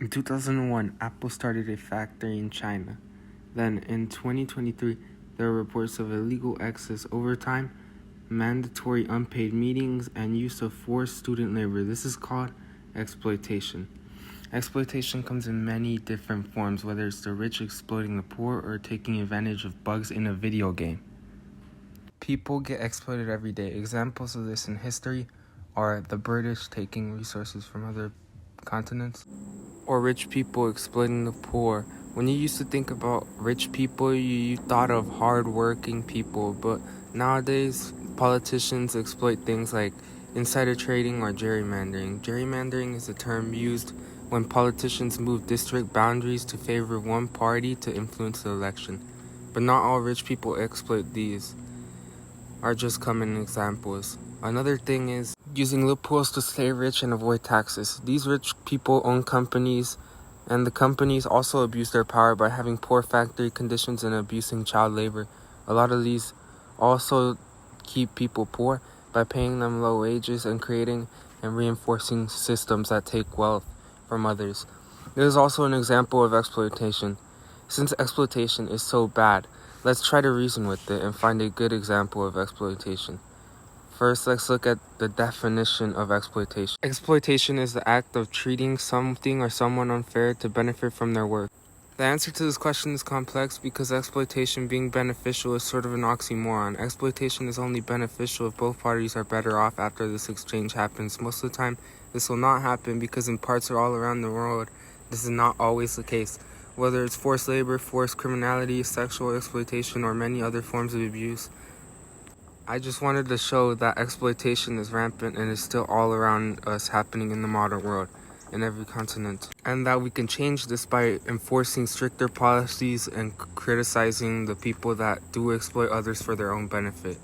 In 2001, Apple started a factory in China. Then, in 2023, there are reports of illegal excess overtime, mandatory unpaid meetings, and use of forced student labor. This is called exploitation. Exploitation comes in many different forms, whether it's the rich exploiting the poor or taking advantage of bugs in a video game. People get exploited every day. Examples of this in history are the British taking resources from other continents, or rich people exploiting the poor. When you used to think about rich people, you thought of hard-working people, but nowadays politicians exploit things like insider trading or gerrymandering. Gerrymandering is a term used when politicians move district boundaries to favor one party to influence the election. But not all rich people exploit these, are just common examples. Another thing is using loopholes to stay rich and avoid taxes. These rich people own companies, and the companies also abuse their power by having poor factory conditions and abusing child labor. A lot of these also keep people poor by paying them low wages and creating and reinforcing systems that take wealth from others. This is also an example of exploitation. Since exploitation is so bad, let's try to reason with it and find a good example of exploitation. First, let's look at the definition of exploitation. Exploitation is the act of treating something or someone unfair to benefit from their work. The answer to this question is complex because exploitation being beneficial is sort of an oxymoron. Exploitation is only beneficial if both parties are better off after this exchange happens. Most of the time, this will not happen because in parts all around the world, this is not always the case. Whether it's forced labor, forced criminality, sexual exploitation, or many other forms of abuse. I just wanted to show that exploitation is rampant and is still all around us, happening in the modern world, in every continent. And that we can change this by enforcing stricter policies and criticizing the people that do exploit others for their own benefit.